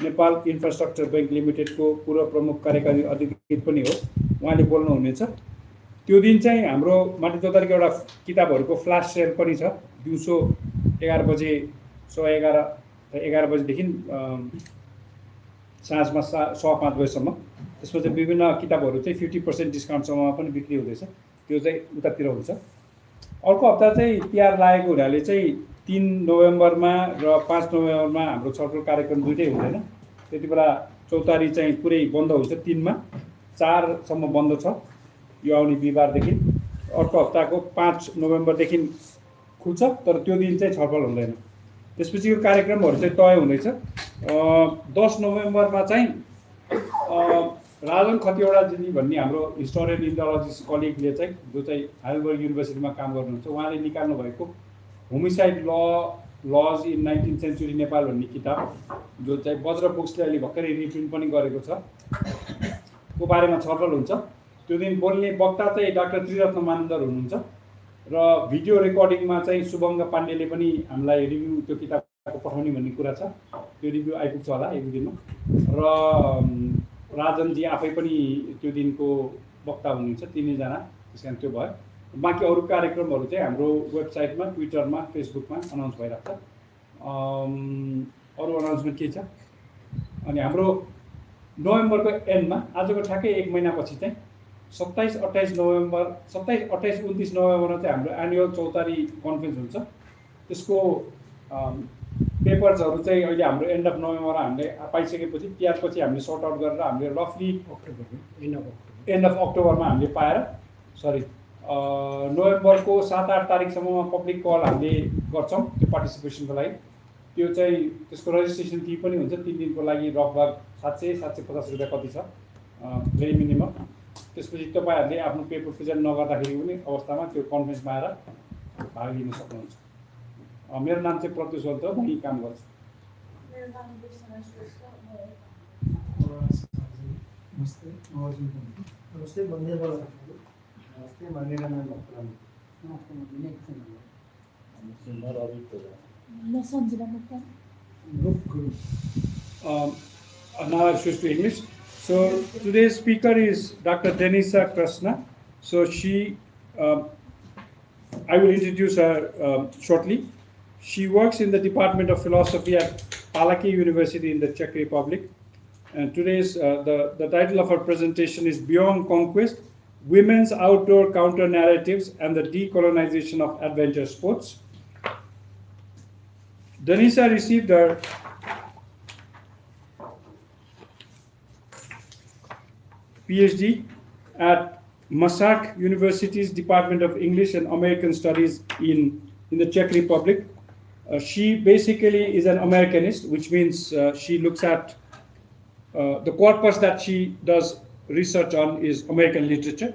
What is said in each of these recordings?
Nepal infrastructure bank लिमिटेडको पूर्व प्रमुख कार्यकारी अधिकृत पनि हो, उहाँले बोल्नुहुनेछ। त्यो दिन चाहिँ हाम्रो माटी चौतारीको एउटा किताबहरूको फ्ल्यास सेल पनि छ, दिउँसो 11 बजे 11 बजेदेखि साँझमा 5:15 बजेसम्म। त्यसपछि विभिन्न किताबहरू चाहिँ 50% डिस्काउन्टसम्ममा पनि बिक्री हुँदैछ, त्यो चाहिँ उतातिर हुन्छ। अर्को हप्ता चाहिँ तिहार लागेको हुनाले चाहिँ 3 नोभेम्बरमा र 5 नोभेम्बरमा हाम्रो छलफल कार्यक्रम दुइटै हुँदैन। त्यति बेला चौतारी चाहिँ पुरै बन्द हुन्छ, 3 मा 4 सम्म बन्द छ यो आउने बिहिबारदेखि। अर्को हप्ताको 5 नोभेम्बरदेखि खुल्छ, तर त्यो दिन चाहिँ छलफल हुँदैन। त्यसपछि यो कार्यक्रमहरू चाहिँ तय हुँदैछ। 10 नोभेम्बरमा चाहिँ राजन खतिवडाजी भन्ने हाम्रो हिस्टोरियन इन्डोलोजिस्ट कलिगले चाहिँ, जो चाहिँ हाइलबर्ग युनिभर्सिटीमा काम गर्नुहुन्छ, उहाँले निकाल्नु भएको होमिसाइड लज इन 19th सेन्चुरी नेपाल भन्ने किताब, जो चाहिँ वज्र बुक्सले अहिले भर्खरै रिप्रिन्ट पनि गरेको छ, को बारेमा छलफल हुन्छ। त्यो दिन बोल्ने वक्ता चाहिँ डाक्टर त्रिरत्न मानन्दर हुनुहुन्छ र भिडियो रेकर्डिङमा चाहिँ शुभङ्ग पाण्डेले पनि हामीलाई रिभ्यू त्यो किताबको पठाउने भन्ने कुरा छ। त्यो रिभ्यू आइपुग्छ होला एक दिनमा। र राजनजी आफै पनि त्यो दिनको वक्ता हुनुहुन्छ, 3 जना। त्यस कारण त्यो भयो। बाँकी अरू कार्यक्रमहरू चाहिँ हाम्रो वेबसाइटमा, ट्विटरमा, फेसबुकमा अनाउन्स भइरहेको छ। अरू अनाउन्समेन्ट के छ? अनि हाम्रो नोभेम्बरको एन्डमा, आजको ठ्याक्कै 1 महिनापछि चाहिँ 27, 28 नोभेम्बर 27, 28, 29 नोभेम्बरमा चाहिँ हाम्रो एनुअल चौतारी कन्फरेन्स हुन्छ। त्यसको पेपर्सहरू चाहिँ अहिले हाम्रो एन्ड अफ नोभेम्बरमा हामीले पाइसकेपछि, तिहारपछि हामीले सर्ट आउट गरेर हामीले रफली एन्ड अफ अक्टोबरमा हामीले पाएर, नोभेम्बरको 7-8 तारिकसम्ममा पब्लिक कल हामीले गर्छौँ त्यो पार्टिसिपेसनको लागि। त्यो चाहिँ त्यसको रजिस्ट्रेसन फी पनि हुन्छ 3 दिनको लागि, रफभर 700-750 रुपियाँ कति छ, भेरी मिनिमम। त्यसपछि तपाईँहरूले आफ्नो पेपर प्रेजेन्ट नगर्दाखेरि पनि अवस्थामा त्यो कन्फरेन्समा आएर भाग लिन सक्नुहुन्छ। मेरो नाम चाहिँ प्रत्युष हो, म यही काम गर्छु। Now I switch to English. So today's speaker is Dr. Denisa Krásná. So I will introduce her shortly. She works in the Department of Philosophy at Palacký University in the Czech Republic. And today's the title of her presentation is Beyond Conquest: Women's Outdoor Counternarratives and the Decolonization of Adventure Sports. Denisa received her PhD at Masaryk University's Department of English and American Studies in the Czech Republic. She basically is an Americanist, which means she looks at the corpus that she does research on is American literature.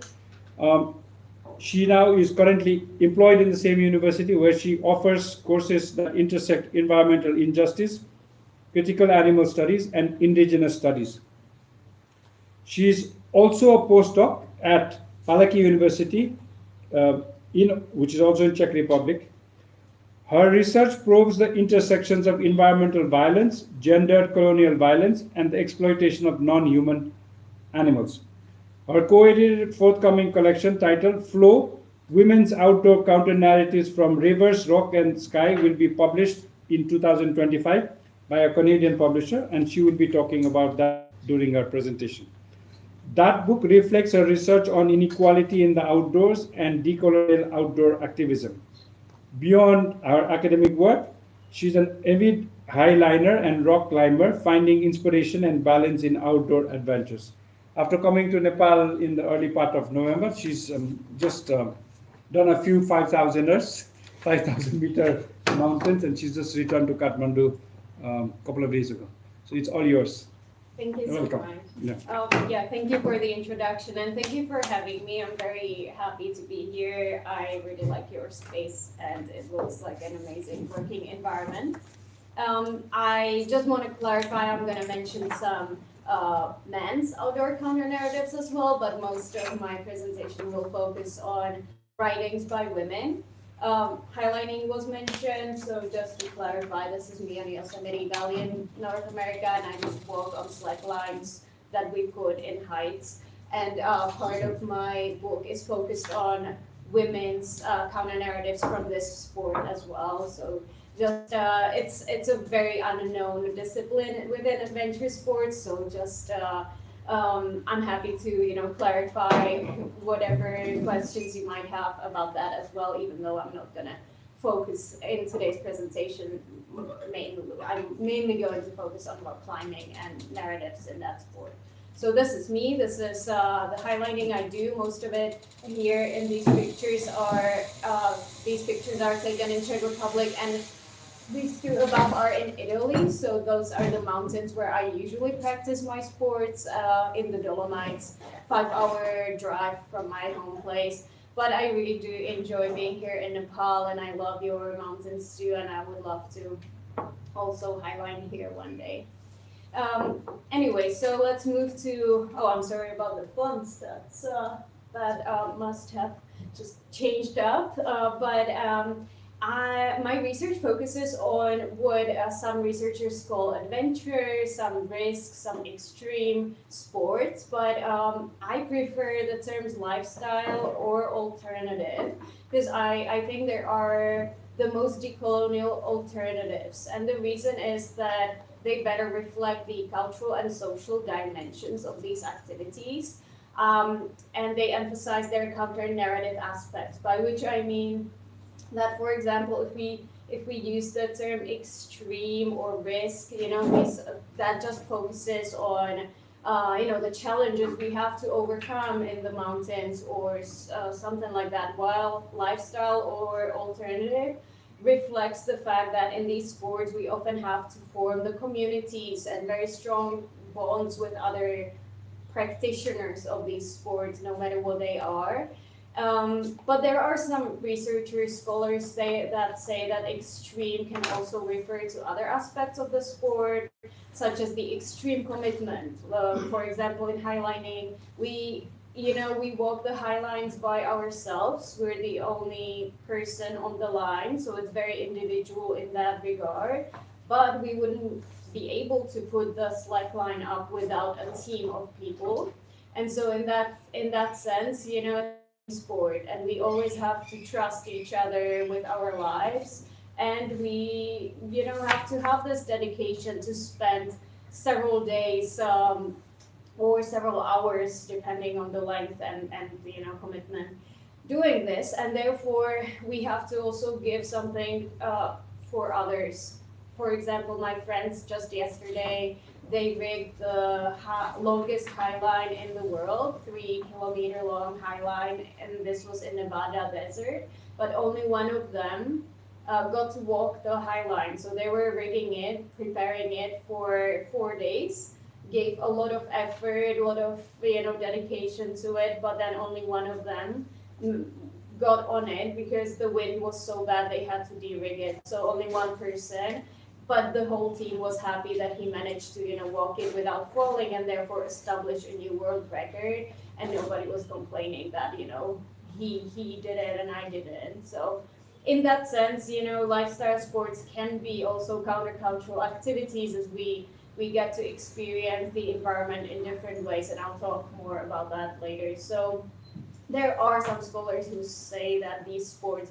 She now is currently employed in the same university, where she offers courses that intersect environmental injustice, critical animal studies, and indigenous studies. She is also a postdoc at Palacký University, which is also in Czech Republic. Her research probes the intersections of environmental violence, gendered colonial violence, and the exploitation of non-human animals. Her co-edited forthcoming collection titled Flow: Women's Outdoor Counternarratives from Rivers, Rock and Sky will be published in 2025 by a Canadian publisher, and she will be talking about that during her presentation. That book reflects her research on inequality in the outdoors and decolonial outdoor activism. Beyond her academic work, she's an avid highliner and rock climber, finding inspiration and balance in outdoor adventures. After coming to Nepal in the early part of November, she's just done a few 5,000 meter mountains, and she's just returned to Kathmandu a couple of days ago. So it's all yours. Thank you so Welcome. much. Yeah, thank you for the introduction, and thank you for having me. I'm very happy to be here. I really like your space, and it looks like an amazing working environment. I just want to clarify, I'm going to mention some men's outdoor counter-narratives as well, but most of my presentation will focus on writings by women. Highlining was mentioned, so just to clarify, this is me on Yosemite Valley in North America, and I just walk on slack lines that we put in heights. And part of my book is focused on women's counter narratives from this sport as well. So just it's a very unknown discipline within adventure sports. So just I'm happy to clarify whatever questions you might have about that as well. Even though I'm not gonna focus in today's presentation mainly, I'm mainly going to focus on rock climbing and narratives in that sport. So this is me. This is the highlighting I do. Most of it here in these pictures are taken in Czech Republic, and these two above are in Italy. So those are the mountains where I usually practice my sports in the Dolomites. 5-hour drive from my home place. But I really do enjoy being here in Nepal, and I love your mountains too. And I would love to also highlight here one day. Anyway, so let's move to, I'm sorry about the fonts, that must have just changed up, my research focuses on what some researchers call adventure, some risk, some extreme sports, but I prefer the terms lifestyle or alternative, because I think there are the most decolonial alternatives, and the reason is that they better reflect the cultural and social dimensions of these activities, and they emphasize their counter-narrative aspects, by which I mean that, for example, if we use the term extreme or risk, that just focuses on the challenges we have to overcome in the mountains or something like that, while lifestyle or alternative reflects the fact that in these sports we often have to form the communities and very strong bonds with other practitioners of these sports, no matter what they are. But there are some researchers, scholars that say that extreme can also refer to other aspects of the sport, such as the extreme commitment. For example, in highlining, we walk the high lines by ourselves. We're the only person on the line, so it's very individual in that regard. But we wouldn't be able to put the slack line up without a team of people. And so in that sense, sport, and we always have to trust each other with our lives, and we have to have this dedication to spend several days or several hours, depending on the length and commitment, doing this, and therefore we have to also give something for others. For example, my friends just yesterday, they rigged the longest high line in the world, 3-kilometer long high line, and this was in Nevada desert, but only one of them got to walk the high line. So they were rigging it, preparing it for 4 days, gave a lot of effort, a lot of dedication to it, but then only one of them got on it because the wind was so bad they had to de-rig it. So only one person. But the whole team was happy that he managed to, walk it without falling and therefore establish a new world record. And nobody was complaining that, he did it and I didn't. So in that sense, lifestyle sports can be also countercultural activities, as we get to experience the environment in different ways. And I'll talk more about that later. So there are some scholars who say that these sports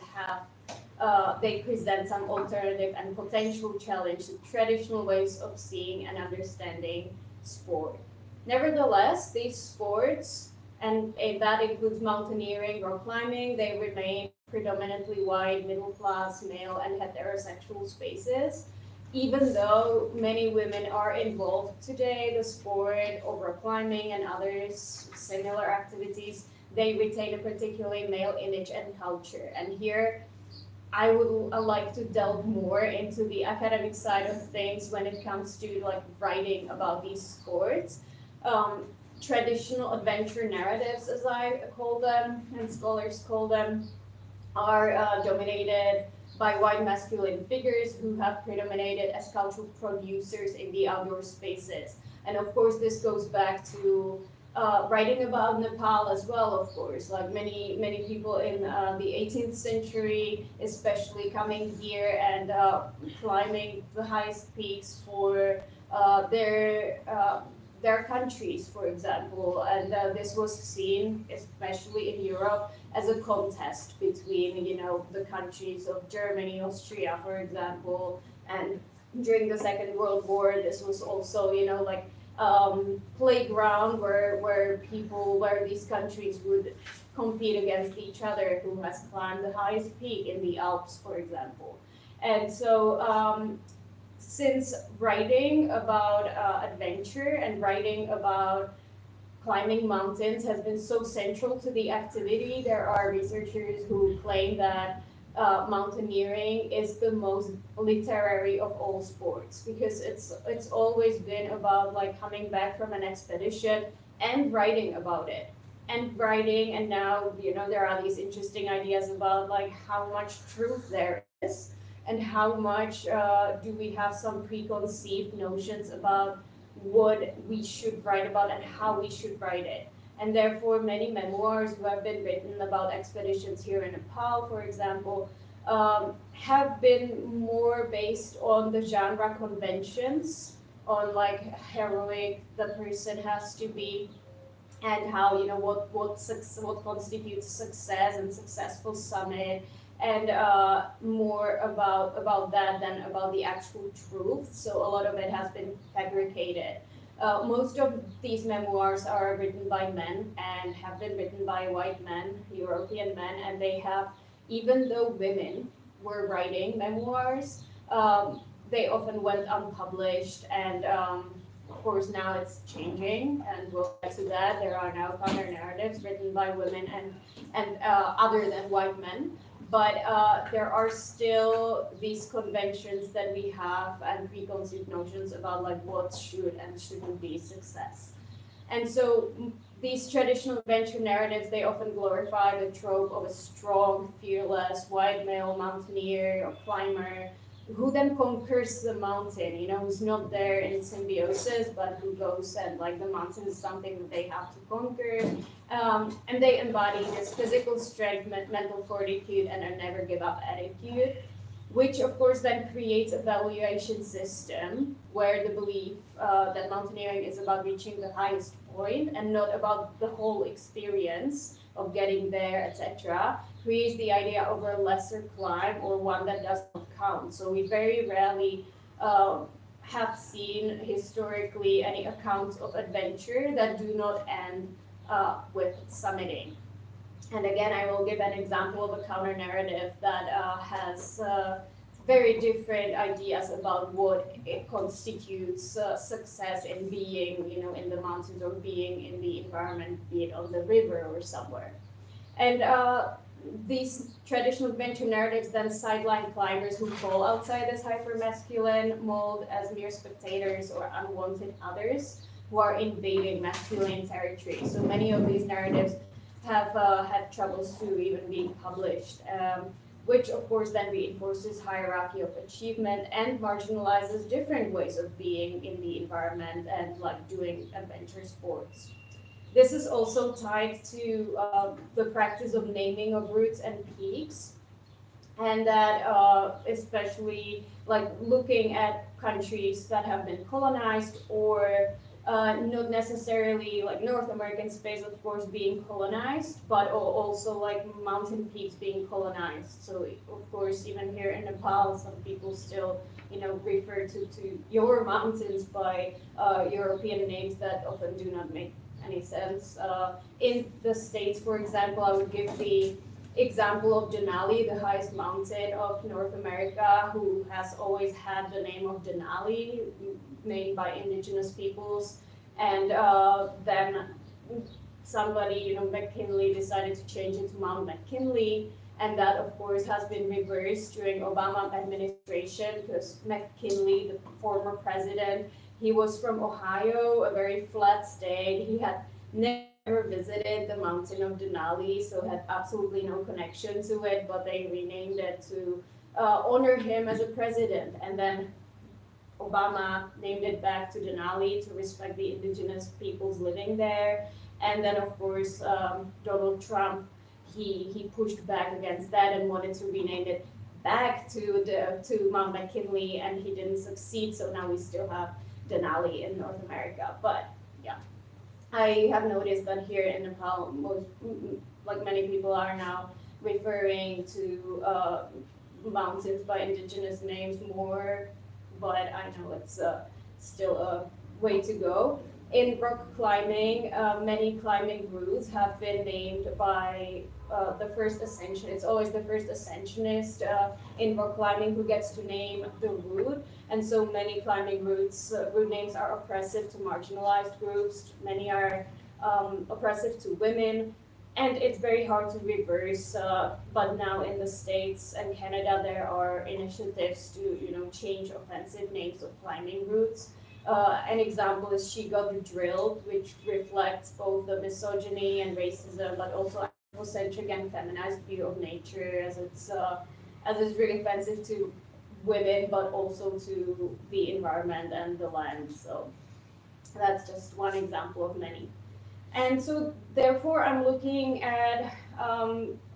they present some alternative and potential challenge to traditional ways of seeing and understanding sport. Nevertheless, these sports, and that includes mountaineering or climbing, they remain predominantly white, middle-class, male, and heterosexual spaces. Even though many women are involved today, the sport of rock climbing and others similar activities, they retain a particularly male image and culture. And here, I would like to delve more into the academic side of things when it comes to writing about these sports. Traditional adventure narratives, as I call them, and scholars call them, are dominated by white masculine figures who have predominated as cultural producers in the outdoor spaces. And of course, this goes back to writing about Nepal as well, of course, like many people in the 18th century, especially coming here and climbing the highest peaks for their countries, for example. And this was seen, especially in Europe, as a contest between, the countries of Germany, Austria, for example. And during the Second World War, this was also, like playground where these countries would compete against each other, who has climbed the highest peak in the Alps, for example. And so since writing about adventure and writing about climbing mountains has been so central to the activity, there are researchers who claim that mountaineering is the most literary of all sports, because it's always been about like coming back from an expedition and writing about it. And now there are these interesting ideas about like how much truth there is, and how much do we have some preconceived notions about what we should write about and how we should write it. And therefore, many memoirs who have been written about expeditions here in Nepal, for example, have been more based on the genre conventions, on like heroic the person has to be, and how what constitutes success and successful summit, and more about that than about the actual truth. So a lot of it has been fabricated. Most of these memoirs are written by men and have been written by white men, European men, and they have, even though women were writing memoirs, they often went unpublished, and of course now it's changing, and we'll get to that. There are now counter-narratives written by women and other than white men. But there are still these conventions that we have and preconceived notions about like what should and shouldn't be success. And so these traditional adventure narratives, they often glorify the trope of a strong, fearless, white male mountaineer or climber who then conquers the mountain, who's not there in symbiosis, but who goes and like the mountain is something that they have to conquer. And they embody this physical strength, mental fortitude, and a never give up attitude, which of course then creates a valuation system where the belief that mountaineering is about reaching the highest point and not about the whole experience of getting there, etc., creates the idea of a lesser climb or one that does not count. So we very rarely have seen historically any accounts of adventure that do not end with summiting. And again, I will give an example of a counter-narrative that has very different ideas about what it constitutes success in being, in the mountains or being in the environment, be it on the river or somewhere. And these traditional adventure narratives then sideline climbers who fall outside this hyper-masculine mold as mere spectators or unwanted others who are invading masculine territory. So many of these narratives have had troubles to even being published, which of course then reinforces hierarchy of achievement and marginalizes different ways of being in the environment and like doing adventure sports. This is also tied to the practice of naming of routes and peaks, and that especially like looking at countries that have been colonized or not necessarily like North American space, of course, being colonized, but also like mountain peaks being colonized. So of course, even here in Nepal, some people still, refer to your mountains by European names that often do not make any sense. In the States, for example, I would give the example of Denali, the highest mountain of North America, who has always had the name of Denali, named by indigenous peoples. And then somebody, McKinley, decided to change it to Mount McKinley. And that, of course, has been reversed during Obama administration, because McKinley, the former president, he was from Ohio, a very flat state. He had never visited the mountain of Denali, so had absolutely no connection to it, but they renamed it to honor him as a president. And then Obama named it back to Denali to respect the indigenous peoples living there. And then, of course, Donald Trump, he pushed back against that and wanted to rename it back to Mount McKinley, and he didn't succeed. So now we still have Denali in North America. But yeah, I have noticed that here in Nepal, like many people are now referring to mountains by indigenous names more, but I know it's still a way to go. In rock climbing, many climbing routes have been named by the first ascension. It's always the first ascensionist in rock climbing who gets to name the route. And so many climbing route names are oppressive to marginalized groups. Many are oppressive to women. And it's very hard to reverse, but now in the States and Canada, there are initiatives to, change offensive names of climbing routes. An example is She Got Drilled, which reflects both the misogyny and racism, but also anthropocentric and feminized view of nature, as it's really offensive to women, but also to the environment and the land. So that's just one example of many. And so therefore I'm looking at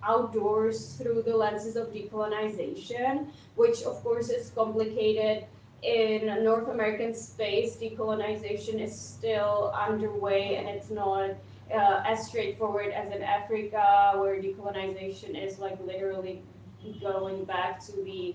outdoors through the lenses of decolonization, which of course is complicated. In North American space, decolonization is still underway, and it's not as straightforward as in Africa, where decolonization is like literally going back to the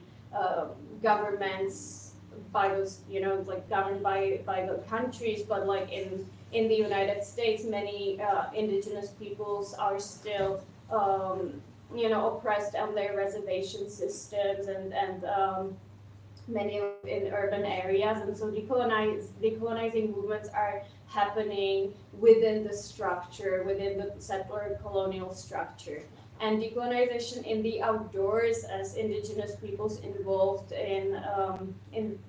governments by those, like governed by the countries, but like in the United States, many indigenous peoples are still, oppressed on their reservation systems and many in urban areas. And so decolonizing movements are happening within the structure, within the settler colonial structure. And decolonization in the outdoors, as indigenous peoples involved in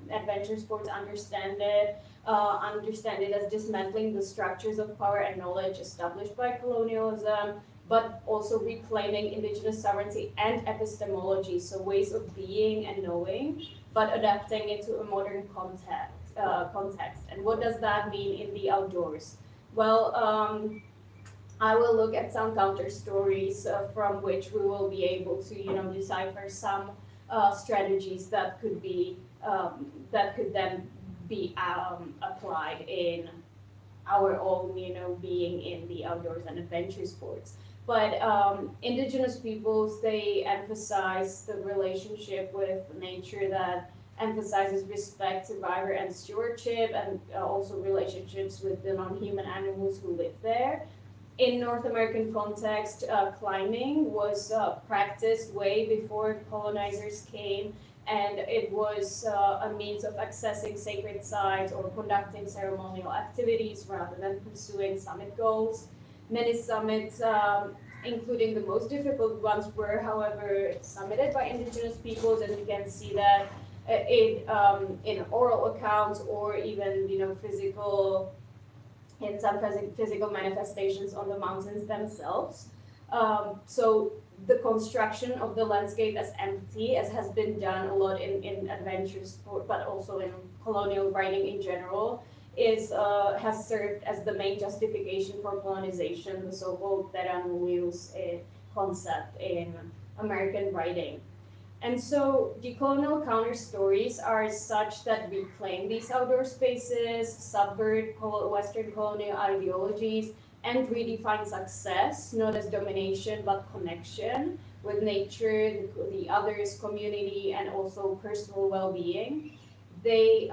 adventure sports understand it as dismantling the structures of power and knowledge established by colonialism, but also reclaiming indigenous sovereignty and epistemology, so ways of being and knowing, but adapting it to a modern context. And what does that mean in the outdoors? Well, I will look at some counter stories from which we will be able to, decipher some strategies that could be that could then be applied in our own, being in the outdoors and adventure sports. But indigenous peoples, they emphasize the relationship with nature that emphasizes respect, survivor, and stewardship, and also relationships with the non-human animals who live there. In North American context, climbing was practiced way before colonizers came, and it was a means of accessing sacred sites or conducting ceremonial activities rather than pursuing summit goals. Many summits, including the most difficult ones, were, however, summited by indigenous peoples, and you can see that in oral accounts or even, in some physical manifestations on the mountains themselves. So the construction of the landscape as empty, as has been done a lot in adventure sport, but also in colonial writing in general, has served as the main justification for colonization, the so-called terra nullius concept in American writing. And so decolonial counter stories are such that reclaim these outdoor spaces, subvert Western colonial ideologies, and redefine success, not as domination, but connection with nature, the others, community, and also personal well-being. They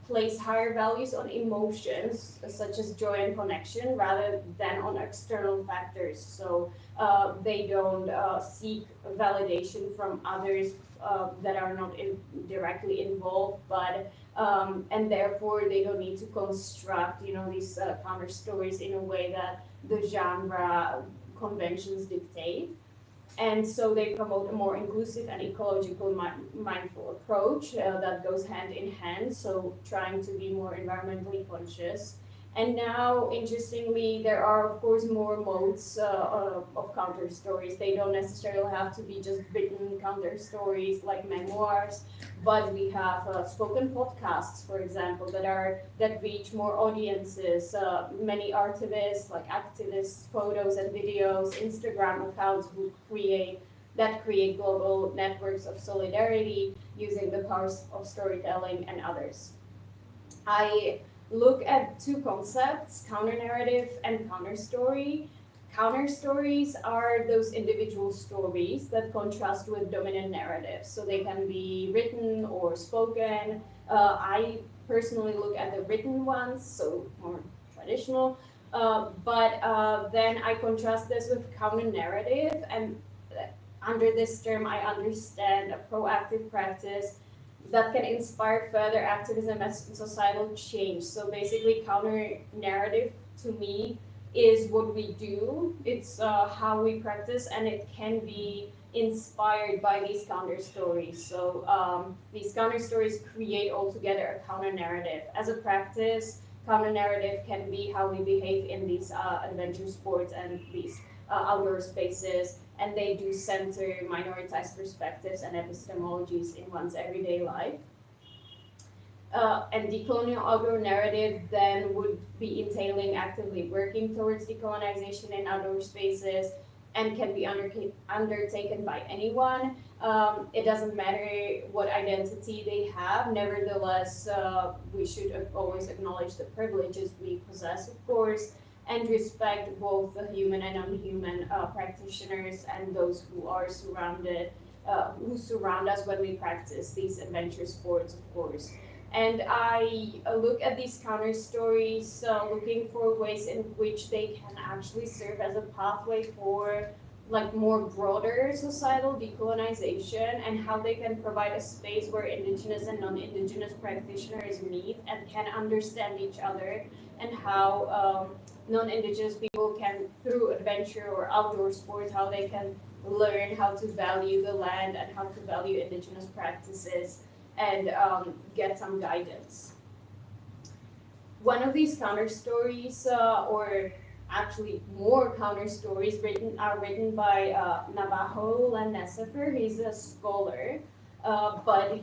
place higher values on emotions, such as joy and connection, rather than on external factors. So they don't seek validation from others that are not directly involved, but and therefore they don't need to construct, these counter stories in a way that the genre conventions dictate. And so they promote a more inclusive and ecological mindful approach that goes hand in hand, so trying to be more environmentally conscious And now, interestingly, there are, of course, more modes of counter stories. They don't necessarily have to be just written counter stories like memoirs, but we have spoken podcasts, for example, that reach more audiences. Many artists, like activists, photos and videos, Instagram accounts that create global networks of solidarity using the powers of storytelling and others. I look at two concepts, counter-narrative and counter-story. Counter-stories are those individual stories that contrast with dominant narratives. So they can be written or spoken. I personally look at the written ones, so more traditional. But then I contrast this with counter-narrative, and under this term I understand a proactive practice that can inspire further activism and societal change. So basically, counter narrative to me is what we do. It's how we practice, and it can be inspired by these counter stories. So these counter stories create altogether a counter narrative. As a practice, counter narrative can be how we behave in these adventure sports and these outdoor spaces, and they do center minoritized perspectives and epistemologies in one's everyday life. And decolonial outdoor narrative then would be entailing actively working towards decolonization in outdoor spaces and can be undertaken by anyone. It doesn't matter what identity they have. Nevertheless, we should always acknowledge the privileges we possess, of course, and respect both the human and non-human practitioners and those who are who surround us when we practice these adventure sports, of course. And I look at these counter stories, looking for ways in which they can actually serve as a pathway for like more broader societal decolonization, and how they can provide a space where indigenous and non-indigenous practitioners meet and can understand each other, and how non-indigenous people can, through adventure or outdoor sports, how they can learn how to value the land and how to value indigenous practices and get some guidance. One of these counter stories, or actually more counter stories, are written by Navajo Len Necefer. He's a scholar, but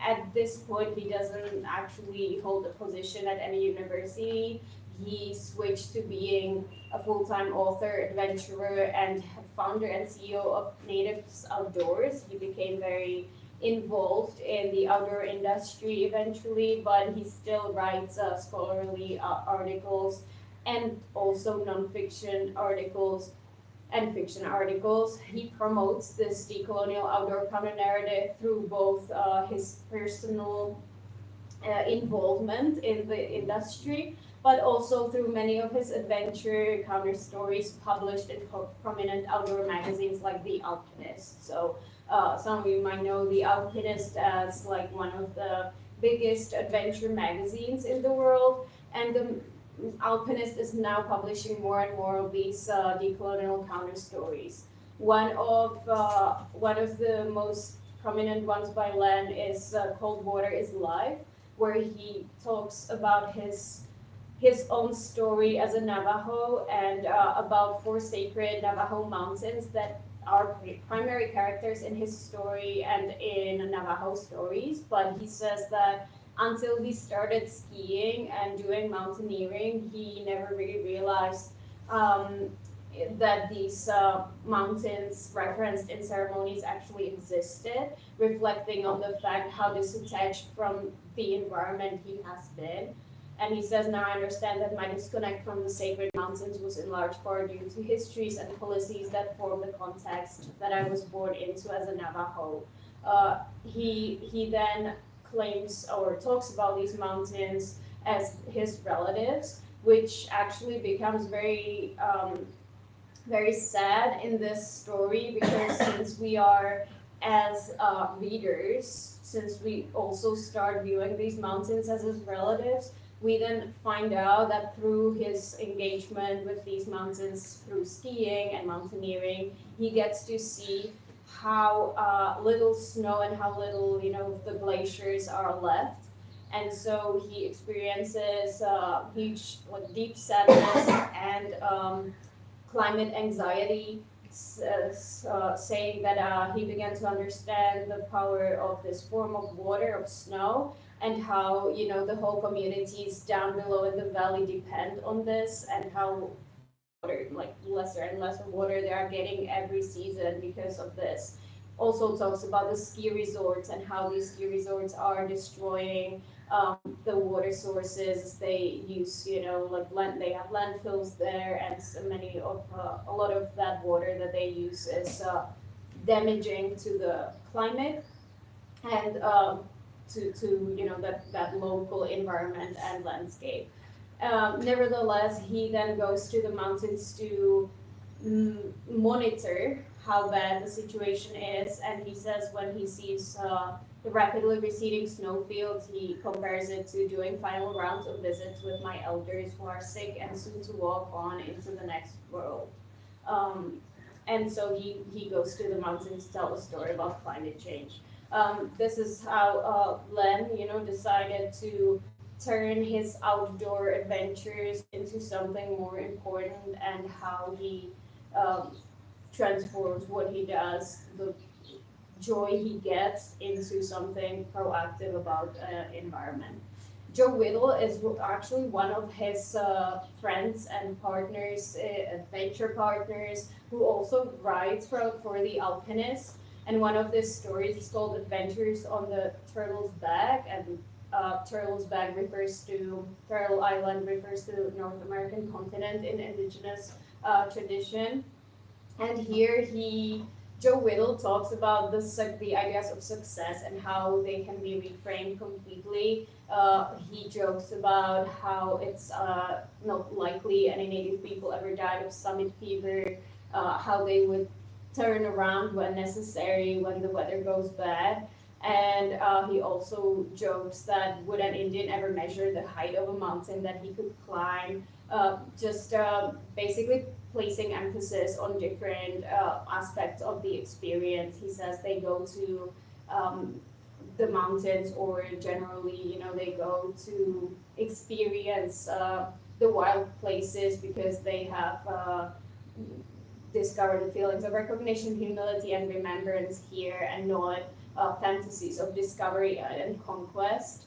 at this point he doesn't actually hold a position at any university. He switched to being a full-time author, adventurer, and founder and CEO of Natives Outdoors. He became very involved in the outdoor industry eventually, but he still writes scholarly articles and also nonfiction articles and fiction articles. He promotes this decolonial outdoor counter-narrative through both his personal involvement in the industry, but also through many of his adventure counter stories published in prominent outdoor magazines like The Alpinist. So some of you might know The Alpinist as like one of the biggest adventure magazines in the world, and the Alpinist is now publishing more and more of these decolonial counter stories. One of the most prominent ones by Len is Cold Water is Life, where he talks about his own story as a Navajo and about 4 sacred Navajo mountains that are primary characters in his story and in Navajo stories. But he says that until he started skiing and doing mountaineering, he never really realized that these mountains referenced in ceremonies actually existed, reflecting on the fact how disattached from the environment he has been. And he says, now I understand that my disconnect from the sacred mountains was in large part due to histories and policies that form the context that I was born into as a Navajo. He then claims or talks about these mountains as his relatives, which actually becomes very sad in this story, because since we are, as readers, since we also start viewing these mountains as his relatives, we then find out that through his engagement with these mountains through skiing and mountaineering, he gets to see how little snow and how little, the glaciers are left. And so he experiences huge, like, deep sadness and climate anxiety, saying that he began to understand the power of this form of water, of snow, and how, you know, the whole communities down below in the valley depend on this, and how water, like lesser and lesser water they are getting every season because of this. Also talks about the ski resorts and how these ski resorts are destroying the water sources they use. You know, like they have landfills there, and so many of a lot of that water that they use is damaging to the climate and to you know that local environment and landscape. Nevertheless, he then goes to the mountains to monitor how bad the situation is, and he says when he sees the rapidly receding snowfields, he compares it to doing final rounds of visits with my elders who are sick and soon to walk on into the next world. And so he goes to the mountains to tell a story about climate change. This is how Len, you know, decided to turn his outdoor adventures into something more important, and how he transforms what he does, the joy he gets, into something proactive about environment. Joe Whittle is actually one of his friends and partners, adventure partners, who also writes for The Alpinist. And one of his stories is called Adventures on the Turtle's Back, and Turtle's Back refers to, Turtle Island refers to the North American continent in indigenous tradition. And here Joe Whittle talks about the ideas of success and how they can be reframed completely. He jokes about how it's not likely any native people ever died of summit fever, how they would turn around when necessary, when the weather goes bad. And he also jokes that would an Indian ever measure the height of a mountain that he could climb, basically placing emphasis on different aspects of the experience. He says they go to the mountains, or generally, you know, they go to experience the wild places because they have discovered the feelings of recognition, humility, and remembrance here, and not fantasies of discovery and conquest.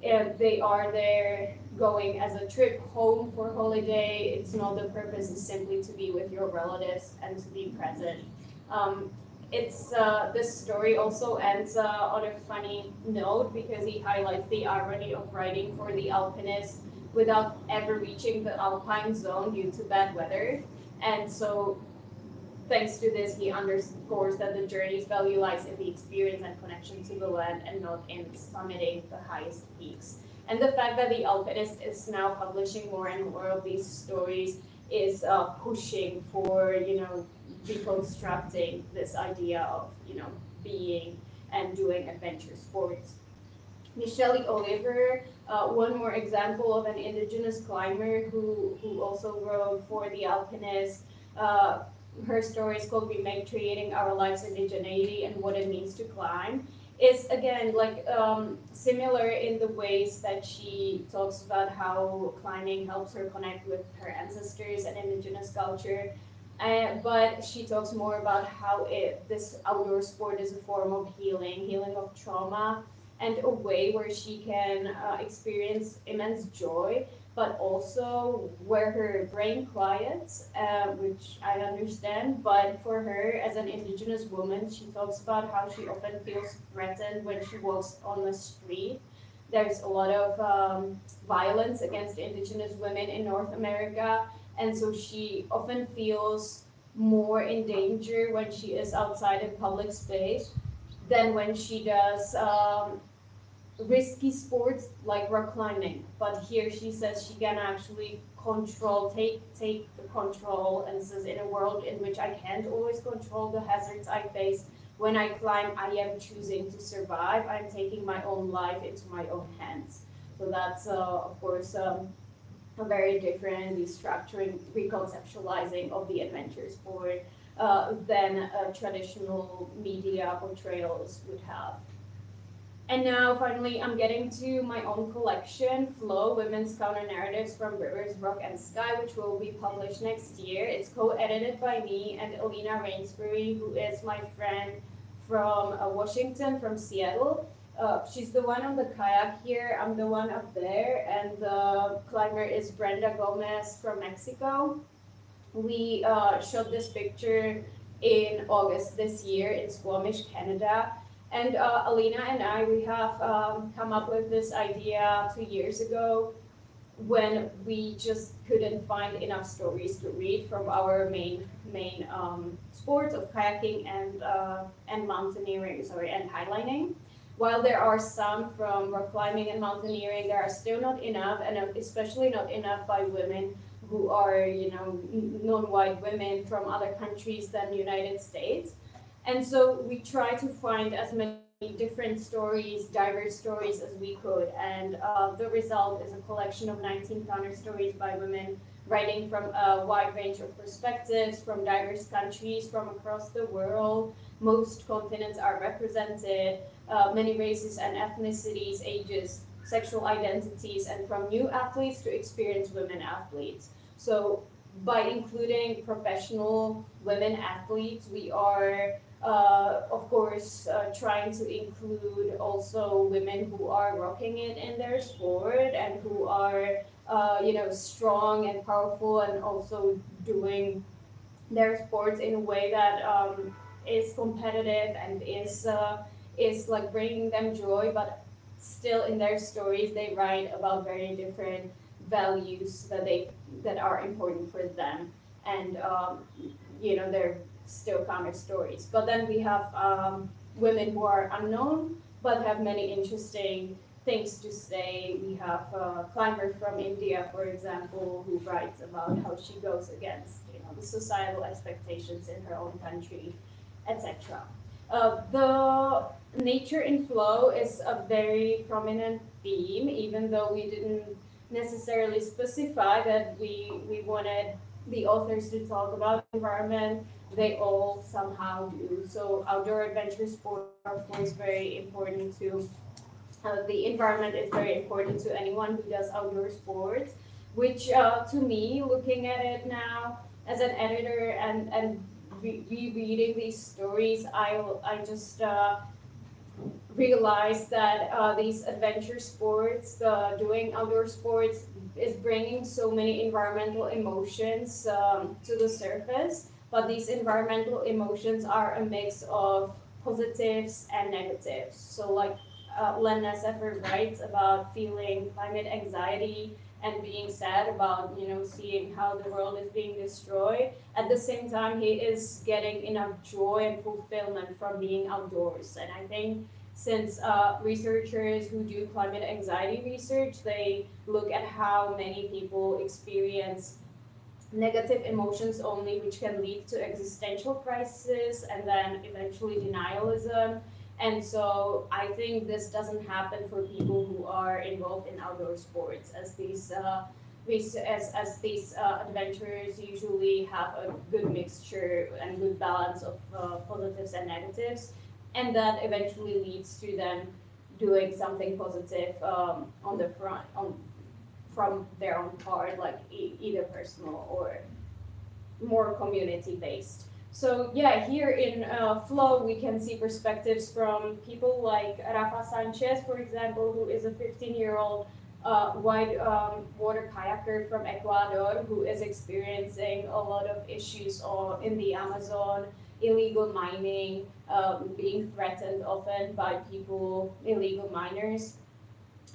And they are there going as a trip home for holiday. It's not, the purpose is simply to be with your relatives and to be present. This story also ends on a funny note, because he highlights the irony of writing for The Alpinist without ever reaching the alpine zone due to bad weather. And so thanks to this, he underscores that the journey's value lies in the experience and connection to the land, and not in summiting the highest peaks. And the fact that The Alpinist is now publishing more and more of these stories is pushing for, you know, deconstructing this idea of, you know, being and doing adventure sports. Michelle Oliver, one more example of an indigenous climber who also wrote for The Alpinist. Her story is called Rematriating Our Lives Indigeneity and What It Means to Climb. Is again like similar in the ways that she talks about how climbing helps her connect with her ancestors and indigenous culture. But she talks more about how this outdoor sport is a form of healing of trauma, and a way where she can experience immense joy, but also where her brain quiets, which I understand. But for her, as an indigenous woman, she talks about how she often feels threatened when she walks on the street. There's a lot of violence against indigenous women in North America, and so she often feels more in danger when she is outside in public space than when she does risky sports like rock climbing. But here she says she can actually take the control, and says, in a world in which I can't always control the hazards I face, when I climb, I am choosing to survive. I'm taking my own life into my own hands. So that's, of course, a very different restructuring, reconceptualizing of the adventure sport than traditional media portrayals would have. And now finally I'm getting to my own collection, Flow, Women's Counter-Narratives from Rivers, Rock and Sky, which will be published next year. It's co-edited by me and Alina Rainsbury, who is my friend from Washington, from Seattle. She's the one on the kayak here, I'm the one up there, and the climber is Brenda Gomez from Mexico. We shot this picture in August this year in Squamish, Canada. And Alina and I, we have come up with this idea 2 years ago when we just couldn't find enough stories to read from our main sports of kayaking and mountaineering, and highlining. While there are some from rock climbing and mountaineering, there are still not enough, and especially not enough by women who are, non-white women from other countries than the United States. And so we try to find as many different stories, diverse stories as we could. And the result is a collection of 19 counter stories by women writing from a wide range of perspectives, from diverse countries from across the world. Most continents are represented, many races and ethnicities, ages, sexual identities, and from new athletes to experienced women athletes. So by including professional women athletes, we are of course, trying to include also women who are rocking it in their sport and who are, strong and powerful, and also doing their sports in a way that is competitive and is like bringing them joy, but still in their stories they write about very different values that are important for them, and they're still counter stories. But then we have women who are unknown but have many interesting things to say. We have a climber from India, for example, who writes about how she goes against the societal expectations in her own country, etc. The nature in flow is a very prominent theme, even though we didn't necessarily specify that we wanted the authors to talk about environment. They all somehow do. So outdoor adventure sports are of course very important to, the environment is very important to anyone who does outdoor sports, which to me, looking at it now as an editor and rereading these stories, I just realized that these adventure sports, doing outdoor sports, is bringing so many environmental emotions to the surface. But these environmental emotions are a mix of positives and negatives. So like Len Naseffer writes about feeling climate anxiety and being sad about seeing how the world is being destroyed. At the same time, he is getting enough joy and fulfillment from being outdoors. And I think since researchers who do climate anxiety research, they look at how many people experience negative emotions only, which can lead to existential crisis and then eventually denialism. And so I think this doesn't happen for people who are involved in outdoor sports, as these adventurers usually have a good mixture and good balance of positives and negatives, and that eventually leads to them doing something positive on the front, from their own part, like either personal or more community based. So yeah, here in Flow we can see perspectives from people like Rafa Sanchez, for example, who is a 15-year-old white water kayaker from Ecuador who is experiencing a lot of issues in the Amazon, illegal mining, being threatened often by people, illegal miners.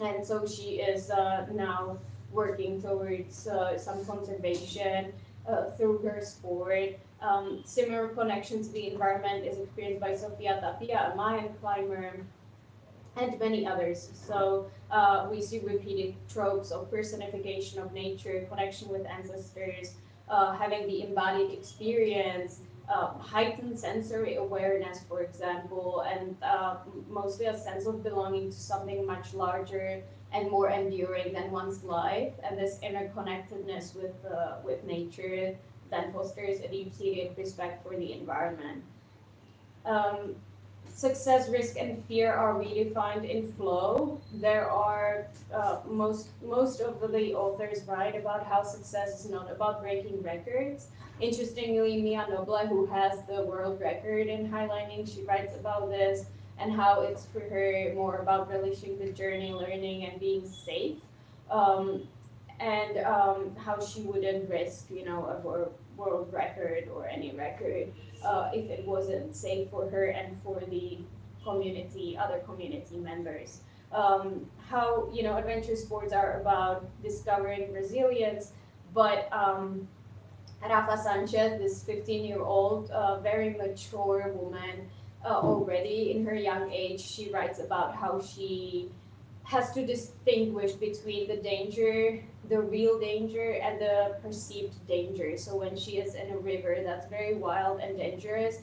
And so she is now working towards some conservation through her sport. Similar connection to the environment is experienced by Sofia Tapia, a Mayan climber, and many others. So we see repeated tropes of personification of nature, connection with ancestors, having the embodied experience, heightened sensory awareness, for example, and mostly a sense of belonging to something much larger and more enduring than one's life. And this interconnectedness with nature then fosters a deep-seated respect for the environment. success, risk, and fear are redefined in flow. There are most of the authors write about how success is not about breaking records. Interestingly, Mia Noble, who has the world record in highlining, she writes about this and how it's for her more about relishing the journey, learning, and being safe. And how she wouldn't risk, a world record or any record if it wasn't safe for her and for the community, other community members. How adventure sports are about discovering resilience, but Rafa Sanchez, this 15-year-old, very mature woman, already in her young age, she writes about how she has to distinguish between the danger, the real danger, and the perceived danger. So when she is in a river that's very wild and dangerous,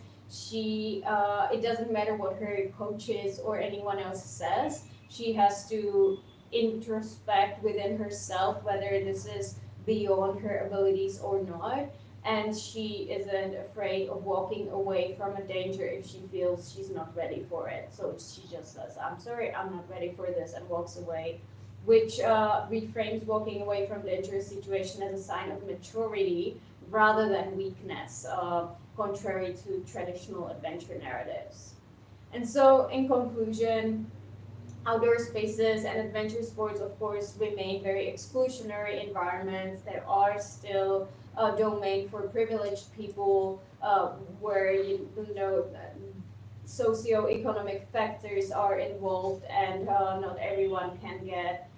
it doesn't matter what her coaches or anyone else says, she has to introspect within herself whether this is beyond her abilities or not. And she isn't afraid of walking away from a danger if she feels she's not ready for it. So she just says, I'm sorry, I'm not ready for this, and walks away, which reframes walking away from dangerous situation as a sign of maturity rather than weakness, contrary to traditional adventure narratives. And so, in conclusion, outdoor spaces and adventure sports, of course, remain very exclusionary environments. There are still a domain for privileged people where socioeconomic factors are involved, and not everyone can get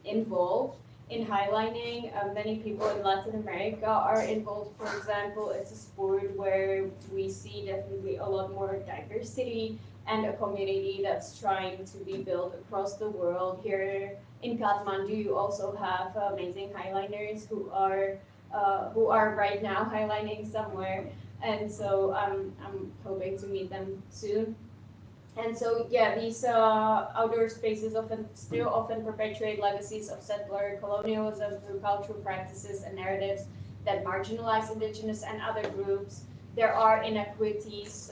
involved. In highlining, many people in Latin America are involved. For example, it's a sport where we see definitely a lot more diversity and a community that's trying to be built across the world. Here in Kathmandu, you also have amazing highliners who are right now highlining somewhere, and so I'm hoping to meet them soon. And so these outdoor spaces still often perpetuate legacies of settler colonialism through cultural practices and narratives that marginalize indigenous and other groups. There are inequities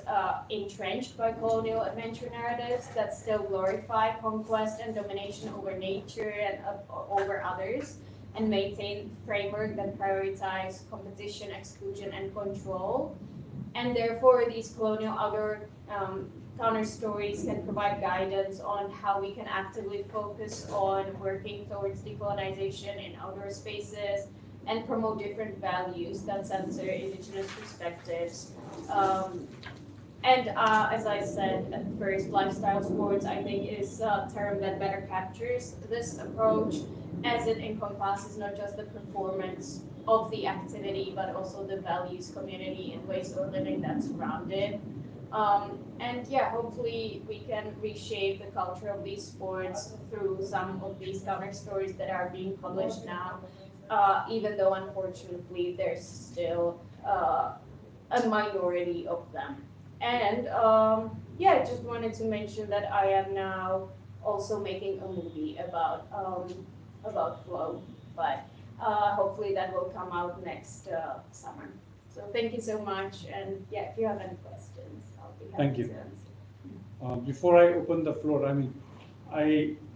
entrenched by colonial adventure narratives that still glorify conquest and domination over nature and over others, and maintain framework that prioritize competition, exclusion, and control. And therefore, these colonial outdoor counter stories can provide guidance on how we can actively focus on working towards decolonization in outdoor spaces and promote different values that center indigenous perspectives. And as I said at first, lifestyle sports, I think, is a term that better captures this approach, as it encompasses not just the performance of the activity, but also the values, community, and ways of living that's around it. And hopefully we can reshape the culture of these sports through some of these cover stories that are being published now, even though unfortunately there's still a minority of them. And I just wanted to mention that I am now also making a movie about flow, but hopefully that will come out next summer. So thank you so much, and if you have any questions, I'll be happy to answer. Before I open the floor,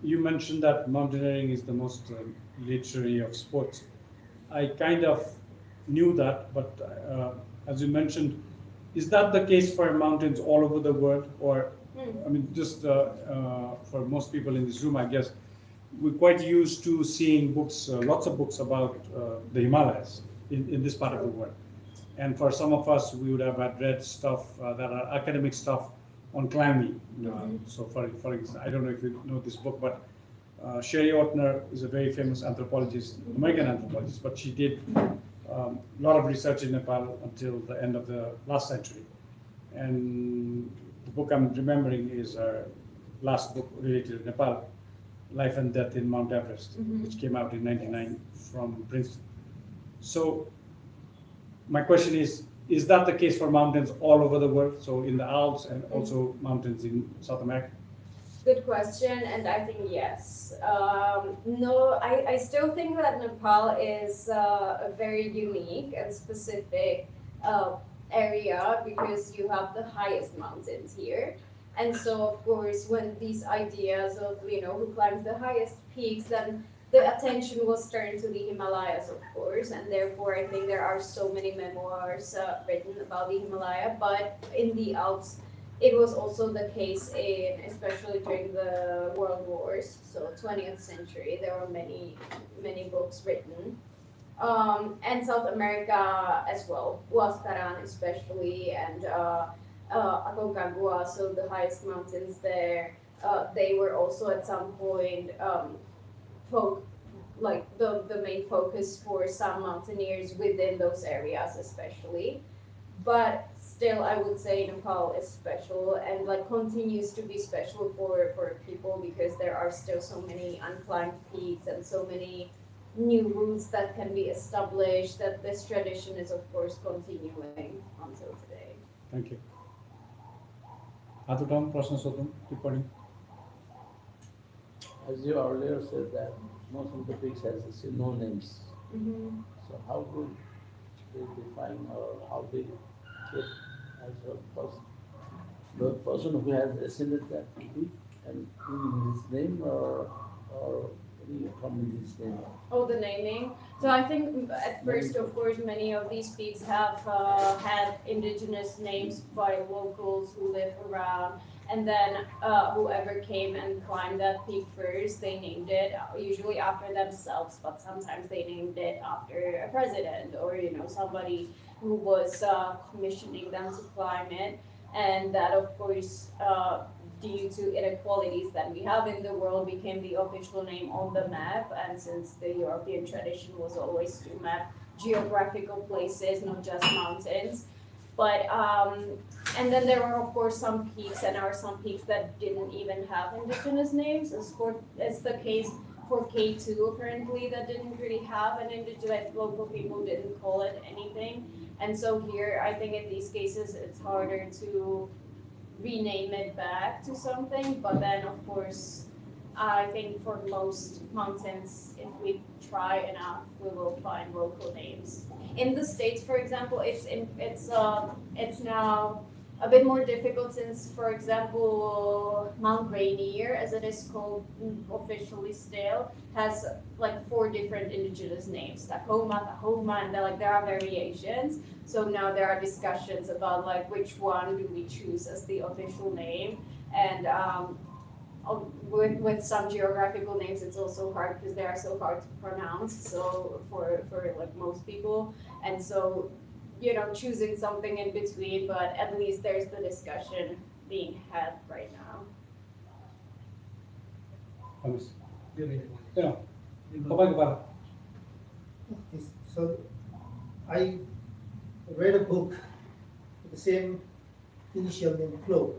you mentioned that mountaineering is the most literary of sports. I kind of knew that, but as you mentioned, is that the case for mountains all over the world? Or, just for most people in this room, I guess, we're quite used to seeing books, lots of books about the Himalayas in this part of the world. And for some of us, we would have read stuff that are academic stuff on climbing. So for example, I don't know if you know this book, but Sherry Ortner is a very famous anthropologist, American anthropologist, but she did a lot of research in Nepal until the end of the last century. And the book I'm remembering is her last book related to Nepal, Life and Death in Mount Everest, which came out in '99 from Princeton. So my question is that the case for mountains all over the world? So in the Alps and also mountains in South America? Good question, and I think yes. No, I still think that Nepal is a very unique and specific area because you have the highest mountains here. And so, of course, when these ideas of, who climbs the highest peaks, then the attention was turned to the Himalayas, of course, and therefore I think there are so many memoirs written about the Himalaya. But in the Alps, it was also the case especially during the World Wars, so 20th century, there were many, many books written. And South America as well, Huascaran especially, and Aconcagua, so the highest mountains there, they were also at some point the main focus for some mountaineers within those areas especially. But still, I would say Nepal is special and continues to be special for people because there are still so many unclimbed peaks and so many new routes that can be established, that this tradition is of course continuing until today. Thank you. Tom, प्रश्न सोधौँ टिप्पणी. As you earlier said that most of the peaks has no names. Mm-hmm. So how could they define or how they get as a person? The person who has ascended that peak and in his name or any community's name? Oh, the naming. So I think at first, of course, many of these peaks have had indigenous names by locals who live around. And then whoever came and climbed that peak first, they named it usually after themselves, but sometimes they named it after a president or somebody who was commissioning them to climb it. And that, of course, due to inequalities that we have in the world, became the official name on the map. And since the European tradition was always to map geographical places, not just mountains. But and then there were of course some peaks, and there are some peaks that didn't even have indigenous names, as the case for K2 apparently, that didn't really have an indigenous, local people didn't call it anything. And so here, I think in these cases, it's harder to rename it back to something. But then of course, I think for most mountains, if we try enough, we will find local names. In the States, for example, it's now a bit more difficult since, for example, Mount Rainier, as it is called officially still, has 4 different indigenous names: Tacoma, Tahoma, and there are variations. So now there are discussions about which one do we choose as the official name, and with some geographical names, it's also hard because they are so hard to pronounce. So for most people, and so choosing something in between, but at least there's the discussion being had right now. So I read a book with the same initial name, Flo.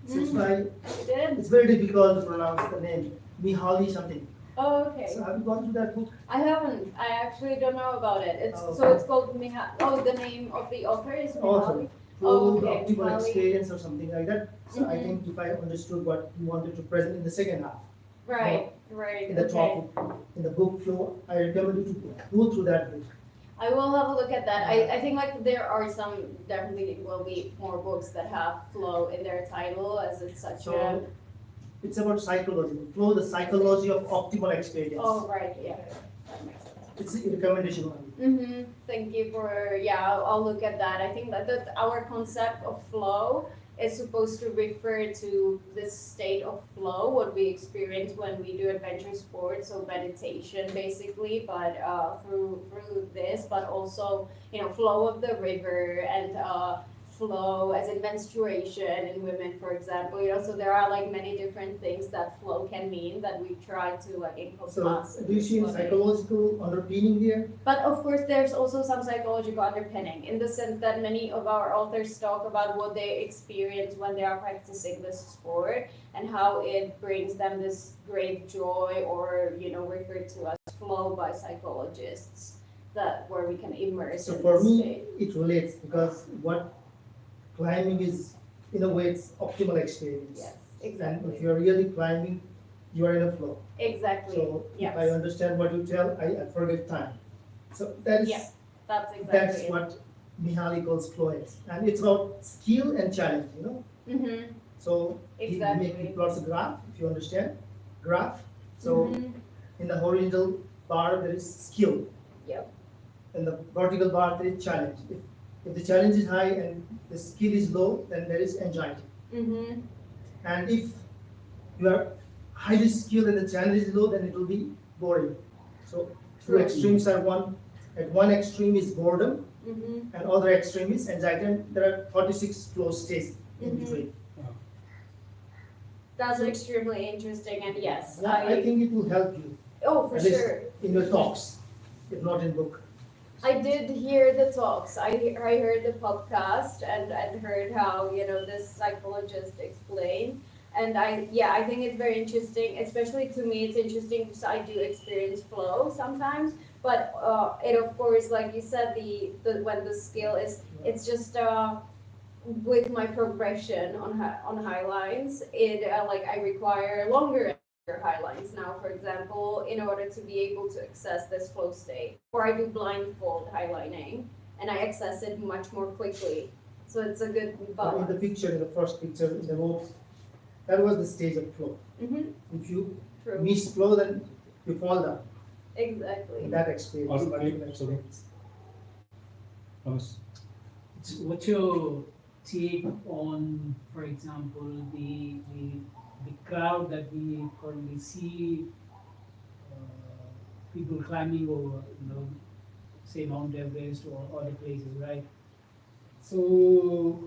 So it's very difficult to pronounce the name, Mihaly something. Oh, okay. So have you gone through that book? I haven't. I actually don't know about it. So it's called Mihaly. Oh, the name of the author is Mihaly. Oh, okay. Optimal experience or something like that. So I think if I understood what you wanted to present in the second half. Right. In the topic, in the book Flow, I recommend you to go through that book. I will have a look at that. I think there are definitely will be more books that have flow in their title, as it's such a... It's about psychology. Flow, the psychology of optimal experience. Oh, right, yeah. That makes sense. It's a recommendation only. Thank you for, I'll look at that. I think that our concept of flow is supposed to refer to this state of flow, what we experience when we do adventure sports, so meditation basically, but through this, but also, flow of the river and flow as in menstruation in women, for example, so there are many different things that flow can mean that we try to encompass. So do you see psychological underpinning there? But of course there's also some psychological underpinning, in the sense that many of our authors talk about what they experience when they are practicing this sport and how it brings them this great joy, or referred to as flow by psychologists, where we can immerse so in for this me state. it relates, because what climbing is, in a way, it's optimal experience. Yes, And exactly. if you're really climbing, you are in a flow. Exactly. So yes. if I understand what you tell, I forget time. So that is that's exactly that's it. what Mihaly calls flow is. And it's about skill and challenge, Mm-hmm. So Exactly. he plots a graph, if you understand, graph. So Mhm. in the horizontal bar there is skill. Yep. In the vertical bar there is challenge. If the challenge is high and the skill is low, then there is anxiety. Mm-hmm. And if you are highly skilled and the challenge is low, then it will be boring. So two True. extremes are at one extreme is boredom Mm-hmm. and other extreme is anxiety. And there are 46 flow stages in Mhm. between. That's extremely interesting, and yes, Yeah, I think it will help you. Oh, for At least sure. in your talks, if not in book. I did hear the talks. I heard the podcast and heard how this psychologist explained. And I think it's very interesting. Especially to me, it's interesting because I do experience flow sometimes. But it of course, like you said, the when the skill is, it's just with my progression on highlines, it like I require longer highlines now, for example, in order to be able to access this flow state. Or I do blindfold highlining, and I access it much more quickly. So it's a good In the balance. picture, in the first picture, in the ropes, that was the stage of flow. Mm-hmm. If you True. miss flow, then you fall down. Exactly. In that experience, Okay, particular so- experience. Thomas. What's your take on, for example, the crowd that we currently see, people climbing over, say Mount Everest or other places, right? So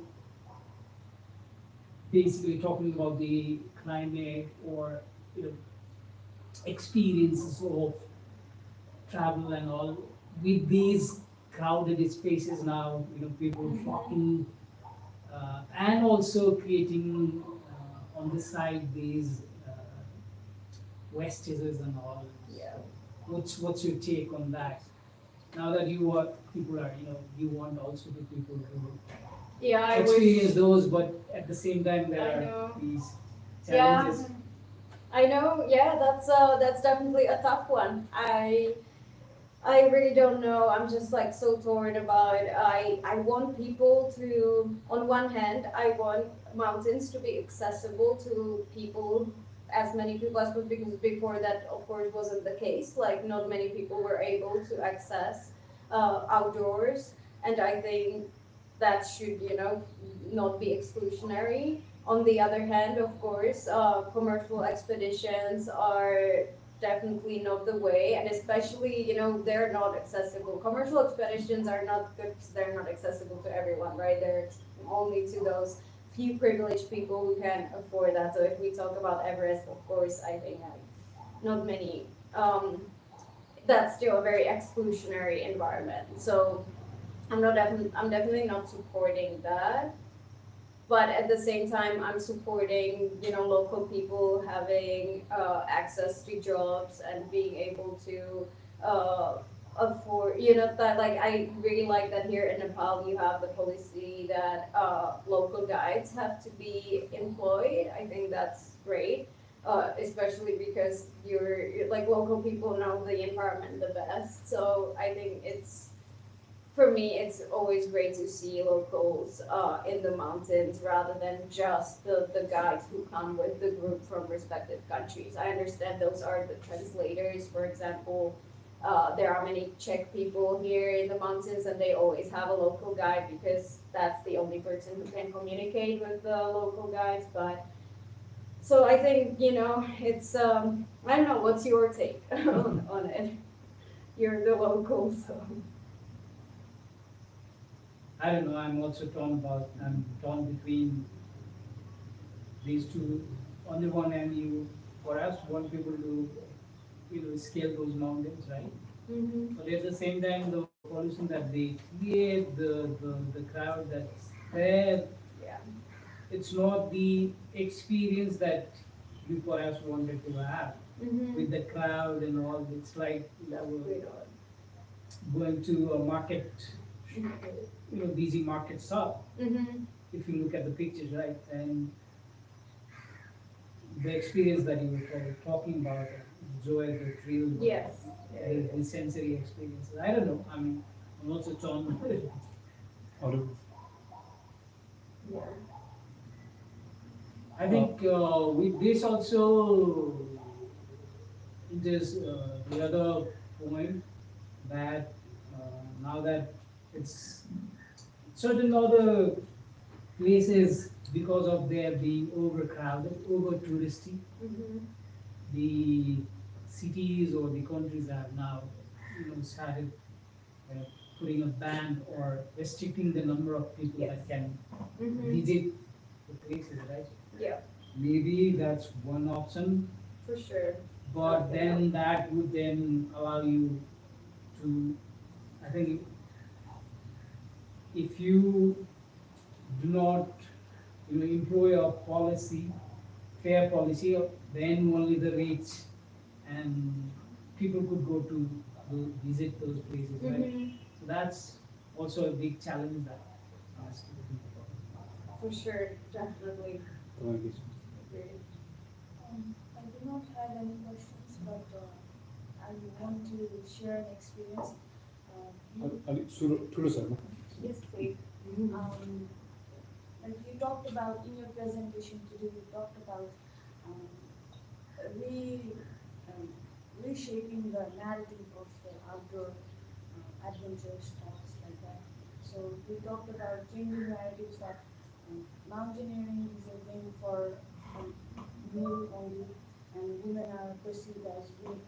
basically talking about the climate or experiences of travel and all with these crowded spaces now, people flocking and also creating on the side these vestiges and all. Yeah. What's your take on that? Now that people are, you want also the people to Yeah, I experience wish. those, but at the same time I there know. are these Yeah. challenges. I know. Yeah, that's definitely a tough one. I really don't know. I'm just like so torn about it. I want people to, on one hand, I want mountains to be accessible to people, as many people as possible, because before that, of course, wasn't the case. Like, not many people were able to access outdoors, and I think that should, not be exclusionary. On the other hand, of course, commercial expeditions are definitely not the way, and especially they're not accessible. Commercial expeditions are not good because they're not accessible to everyone, right? They're only to those few privileged people who can afford that. So if we talk about Everest, of course, I think not many. That's still a very exclusionary environment. So I'm definitely not supporting that. But at the same time, I'm supporting, local people having access to jobs and being able to afford, that like I really like that here in Nepal you have the policy that local guides have to be employed. I think that's great, especially because you're like local people know the environment the best. So I think for me, it's always great to see locals in the mountains rather than just the guides who come with the group from respective countries. I understand those are the translators. For example, there are many Czech people here in the mountains, and they always have a local guide because that's the only person who can communicate with the local guides. But so I think it's I don't know. What's your take on it? You're the local, so. I don't know. I'm torn between these two. On the one hand, you perhaps want people to, scale those mountains, right? Mm-hmm. But at the same time, the pollution that they create, the crowd that's there, Yeah. it's not the experience that you perhaps wanted to have Mm-hmm. with the crowd and all. It's like going to a market, busy market stop. Mm-hmm. If you look at the pictures, right, and the experience that you were talking about, the joy, the thrill, Yes. the sensory experiences. I don't know. I mean, I'm also torn. Audible. Yeah. I think with this also, it is the other point that now that it's certain other places, because of their being overcrowded, over touristy, the cities or the countries have now, started putting a ban or restricting the number of people Yes. that can Mm-hmm. visit the places, right? Yeah, Maybe that's one option, for sure. but then that would then allow you to, I think, if you do not, employ a policy, fair policy, then only the rich and people could go to visit those places, right? Mm-hmm. So that's also a big challenge that has to think about. For sure, definitely. Agreed. I do not have any questions, but I want to share an experience. Yes, please. Like you talked about in your presentation today, you talked about um, re, reshaping the narrative of the outdoor adventure sports like that. So we talked about changing narratives that mountaineering is a thing for male only, and women are perceived as weak.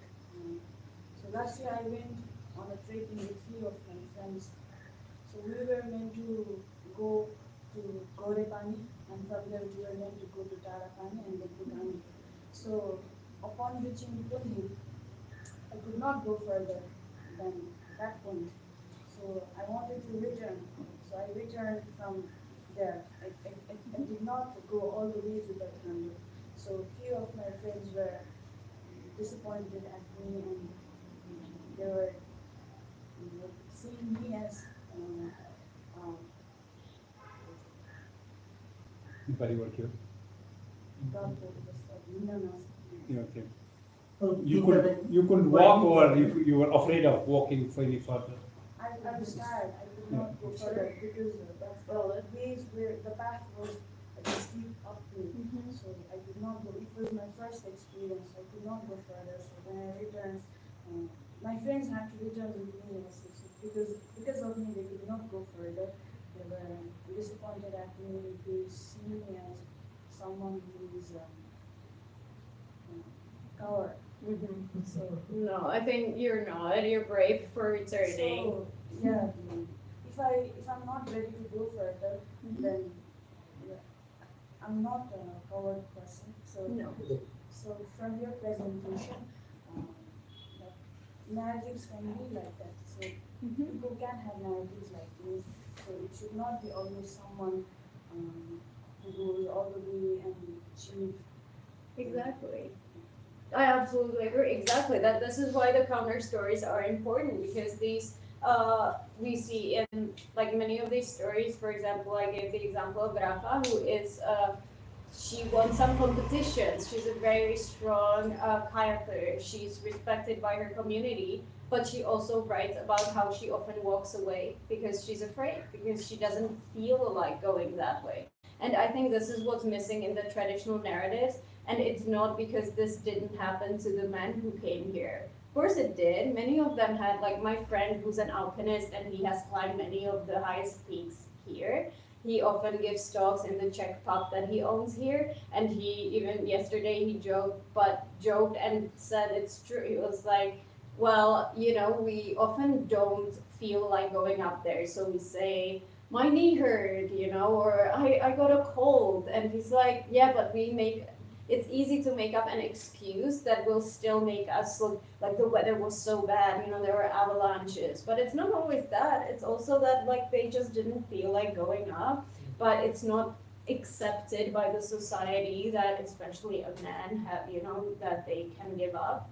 So last year I went on a trekking with few of my friends. So we were meant to go to Gorepani, and from there we were meant to go to Tarapani and then Putani. So upon reaching Putani, I could not go further than that point. So I wanted to return. So I returned from there. I did not go all the way to Kathmandu. So few of my friends were disappointed at me, and they were seeing me as God, Yeah, okay. So You think that could you couldn't walk, or you were afraid of walking any further. I was tired. I could not go further because the ways where the path was like a steep uphill. So I could not go. It was my first experience. I could not go further. So when I returned, my friends had to return with me also. So because of me, they could not go further. They were disappointed at me. They see me as someone who is coward. So No, I think you're not. You're brave for returning. So, yeah, if I'm not ready to go further, then yeah, I'm not a coward person. So No. So from your presentation, that narratives can be like that. So people can have narratives like this. So it should not be always someone who goes all the way and achieve. Exactly. I absolutely agree. Exactly. That this is why the counter stories are important, because these we see in like many of these stories. For example, I gave the example of Rafa, who is she won some competitions. She's a very strong kayaker. She's respected by her community, but she also writes about how she often walks away because she's afraid, because she doesn't feel like going that way. And I think this is what's missing in the traditional narratives. And it's not because this didn't happen to the men who came here. Of course it did. Many of them had, like my friend who's an alpinist and he has climbed many of the highest peaks here. He often gives talks in the Czech pub that he owns here, and he even yesterday he joked and said it's true. He was like, well, we often don't feel like going up there, so we say my knee hurt, or I got a cold, and he's like, yeah, but it's easy to make up an excuse that will still make us look like the weather was so bad, there were avalanches. But it's not always that. It's also that like they just didn't feel like going up, but it's not accepted by the society that especially a man have, that they can give up.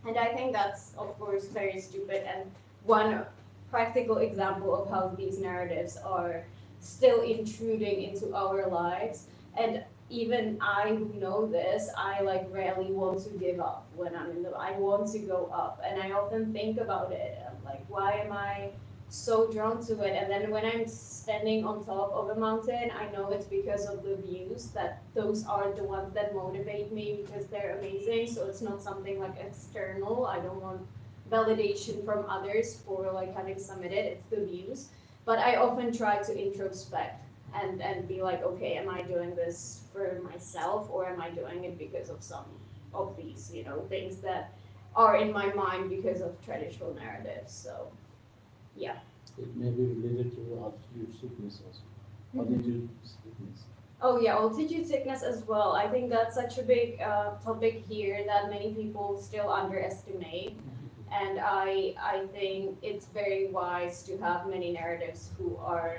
And I think that's of course very stupid, and one practical example of how these narratives are still intruding into our lives. And even I who know this, I like rarely want to give up when I want to go up. And I often think about it. I'm like, why am I so drawn to it. And then when I'm standing on top of a mountain, I know it's because of the views, that those are the ones that motivate me because they're amazing. So it's not something like external. I don't want validation from others for like having summited, it's the views. But I often try to introspect and be like, okay, am I doing this for myself, or am I doing it because of some of these, you know, things that are in my mind because of traditional narratives. So yeah. It may be related to altitude sickness also. Altitude sickness. Oh yeah, altitude sickness as well. I think that's such a big topic here that many people still underestimate. And I think it's very wise to have many narratives who are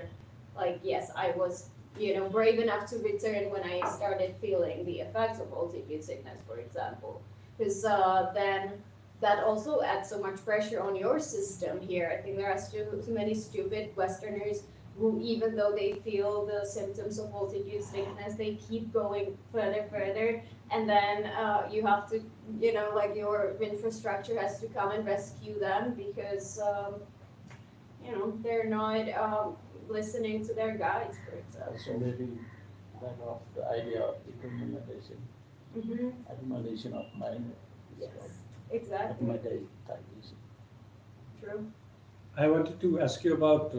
like, yes, I was, you know, brave enough to return when I started feeling the effects of altitude sickness, for example. Because then that also adds so much pressure on your system here. I think there are too many stupid Westerners who, even though they feel the symptoms of altitude sickness, they keep going further, and then you have to, you know, like your infrastructure has to come and rescue them because, you know, they're not listening to their guides, for example. Also maybe lack of the idea of decolonization, Mm-hmm. accumulation of mind. Yes, exactly. Acclimatization. True. I wanted to ask you about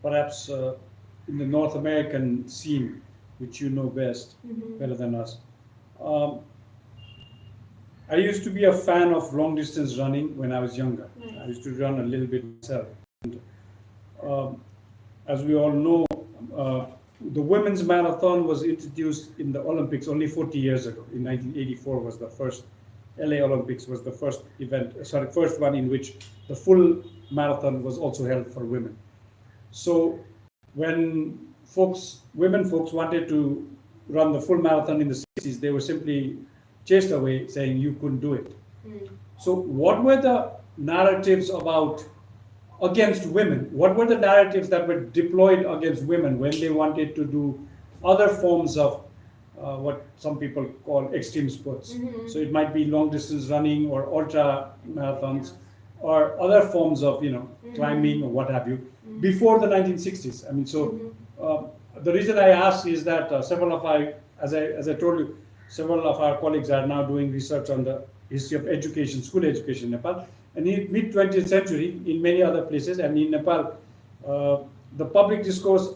perhaps in the North American scene, which you know best, Mm-hmm. better than us. I used to be a fan of long distance running when I was younger. Nice. I used to run a little bit myself. And, as we all know, the women's marathon was introduced in the Olympics only 40 years ago. In 1984 was the first, LA Olympics was the first first one in which the full marathon was also held for women. So when women folks wanted to run the full marathon in the 60s, they were simply chased away saying you couldn't do it. Mm. So what were the narratives against women? What were the narratives that were deployed against women when they wanted to do other forms of what some people call extreme sports? Mhm. So it might be long distance running or ultra marathons or other forms of, you know, climbing or what have you, before the 1960s. I mean, so the reason I ask is that several of as I told you, several of our colleagues are now doing research on the history of education, school education in Nepal. And in mid-20th century, in many other places, and in Nepal, the public discourse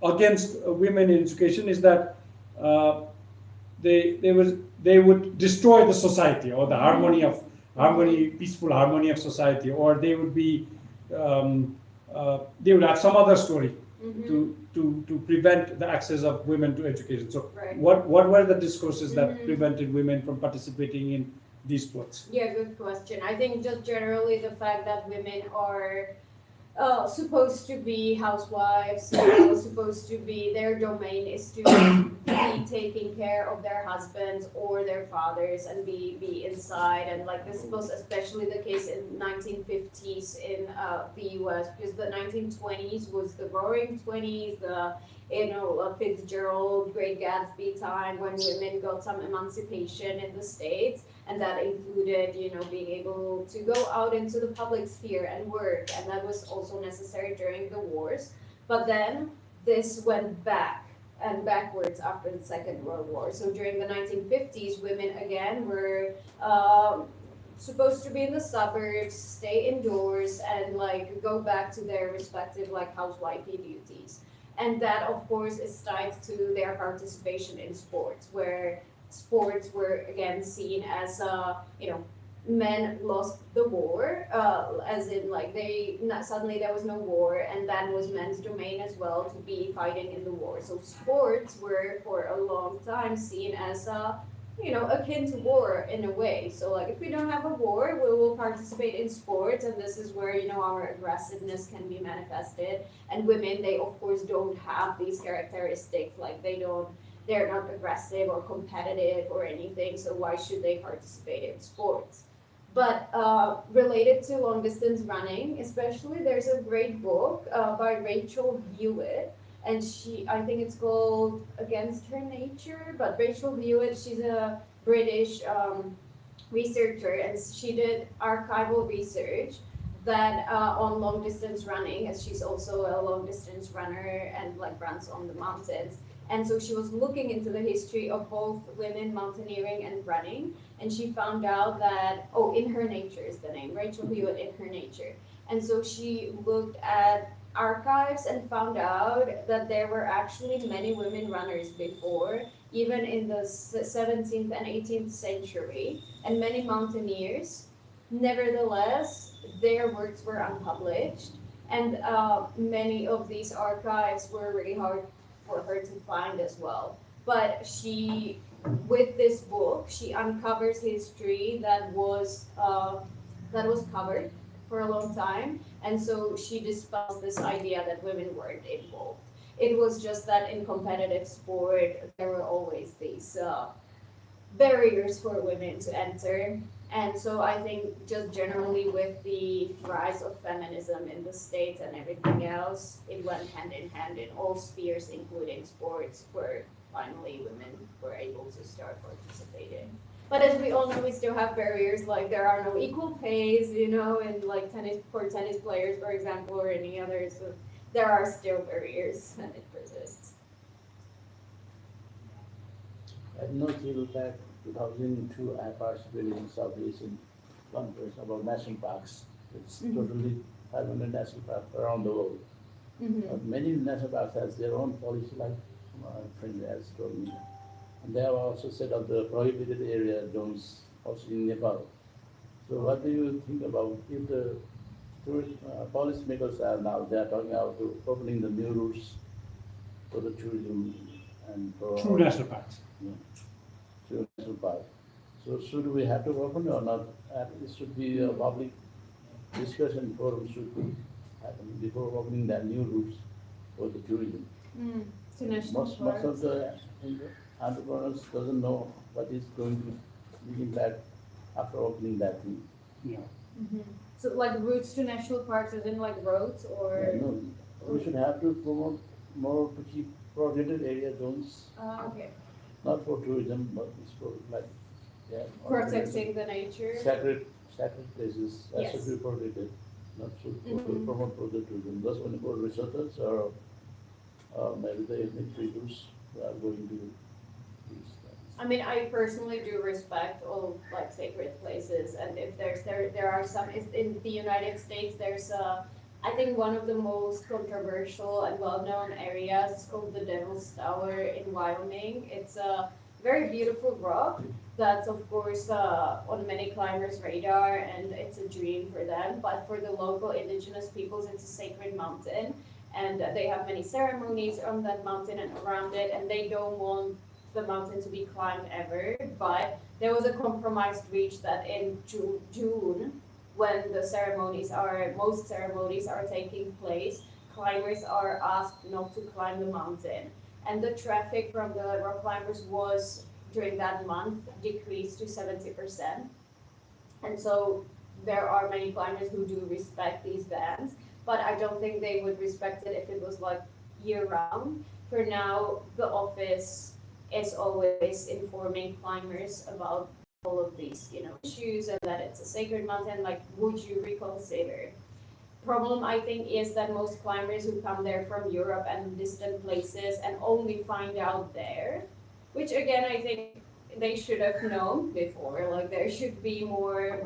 against women in education is that they would destroy the society or the peaceful harmony of society, or they would be they would have some other story to prevent the access of women to education. So Right. what were the discourses that prevented women from participating in these sports? Yeah, good question. I think just generally the fact that women are supposed to be housewives, you know, supposed to be, their domain is to be taking care of their husbands or their fathers and be inside. And like this was especially the case in 1950s in the US, because the 1920s was the roaring 20s, the, you know, Fitzgerald, Great Gatsby time when women got some emancipation in the States. And that included, you know, being able to go out into the public sphere and work, and that was also necessary during the wars. But then this went back and backwards after the Second World War. So during the 1950s, women again were supposed to be in the suburbs, stay indoors, and like go back to their respective like housewifey duties. And that, of course, is tied to their participation in sports, where sports were again seen as, you know, men lost the war, as in like suddenly there was no war, and that was men's domain as well to be fighting in the war. So sports were for a long time seen as, you know, akin to war in a way. So like if we don't have a war, we will participate in sports, and this is where, you know, our aggressiveness can be manifested. And women, they of course don't have these characteristics, like they're not aggressive or competitive or anything, so why should they participate in sports? But related to long distance running, especially, there's a great book by Rachel Hewitt, and I think it's called Against Her Nature, but Rachel Hewitt, she's a British researcher, and she did archival research that on long distance running, as she's also a long distance runner and like runs on the mountains. And so she was looking into the history of both women mountaineering and running, and she found out that, In Her Nature is the name, Rachel Hewitt, In Her Nature. And so she looked at archives and found out that there were actually many women runners before, even in the 17th and 18th century, and many mountaineers. Nevertheless, their works were unpublished, and many of these archives were really hard for her to find as well. But she, with this book, she uncovers history that was covered for a long time, and so she dispels this idea that women weren't involved. It was just that in competitive sport, there were always these barriers for women to enter. And so I think just generally with the rise of feminism in the States and everything else, it went hand in hand in all spheres, including sports, where finally women were able to start participating. But as we all know, we still have barriers, like there are no equal pays, and like for tennis players, for example, or any others. So there are still barriers, and it persists. I know till back 2002, I participated in South Asian conference about national parks. It's totally 500 national parks around the world. But many national parks has their own policy, like my friend has told me. And they have also set up the prohibited area zones also in Nepal. So what do you think about if the policymakers are now, they are talking about opening the new routes for the tourism and for True national parks. To national park. So should we have to open or not? It should be a public discussion forum should be happen before opening that new routes for the tourism. To national Most parks. of the entrepreneurs doesn't know what is going to be impact after opening that thing. Yeah. So like routes to national parks, as in like roads, or? No, we should have to promote more to keep protected area zones, Okay. not for tourism, but it's for like, Protecting the nature. sacred places, that Yes. should be protected, not to Mhm. promote for the tourism. Those only for researchers or maybe the ethnic tribes who are going to these. I mean, I personally do respect all like sacred places, and if there are some in the United States, there's I think one of the most controversial and well-known areas is called the Devil's Tower in Wyoming. It's a very beautiful rock that's of course on many climbers' radar, and it's a dream for them. But for the local indigenous peoples, it's a sacred mountain, and they have many ceremonies on that mountain and around it, and they don't want the mountain to be climbed ever. But there was a compromise reached that in June, when most ceremonies are taking place, climbers are asked not to climb the mountain. And the traffic from the rock climbers was, during that month, decreased to 70%. And so there are many climbers who do respect these bans, but I don't think they would respect it if it was like year round. For now, the office is always informing climbers about all of these, issues, and that it's a sacred mountain, like, would you reconsider? Problem, I think, is that most climbers who come there from Europe and distant places and only find out there, which again, I think they should have known before, like there should be more,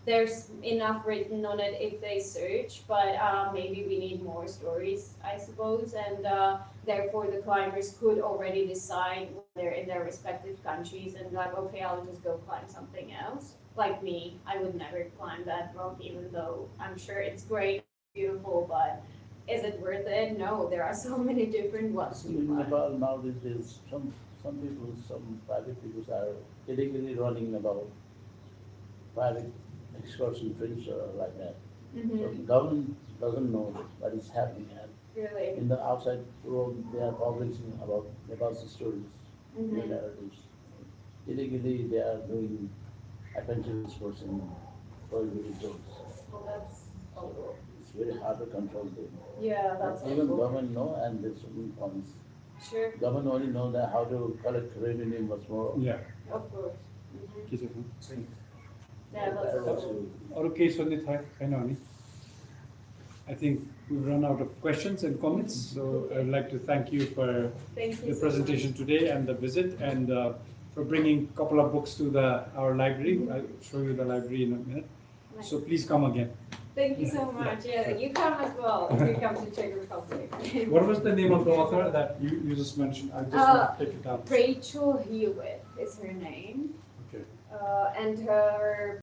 there's enough written on it if they search, but maybe we need more stories, I suppose, and therefore the climbers could already decide when they're in their respective countries and like, okay, I'll just go climb something else. Like me, I would never climb that rock, even though I'm sure it's great, beautiful, but is it worth it? No, there are so many different ones to In climb. Nepal now, there's some people, some private people are illegally running about private excursion trips or like that. So the government doesn't know what is happening, and Really. in the outside world they are publishing about Nepal's stories, their Mhm. narratives. Illegally they are doing adventure sports in prohibited zones. Well, that's awful. It's very hard to control them. Yeah, that's Even awful. government know, and there's some points. Sure, Government only know that how to collect revenue much more. Yeah. of course. Mhm. के छ Yeah, that's awful. अरू केही सोध्ने छैन भने I think we've run out of questions and comments, so I'd like to thank you for Thank you the so presentation much. today and the visit, and for bringing a couple of books to our library. I'll show you the library in a minute. Nice. So please come again. Thank you so much. Yeah, you come as well if you come to Czech Republic. What was the name of the author that you just mentioned? I just want to take it down. Rachel Hewitt is her name, Okay. and her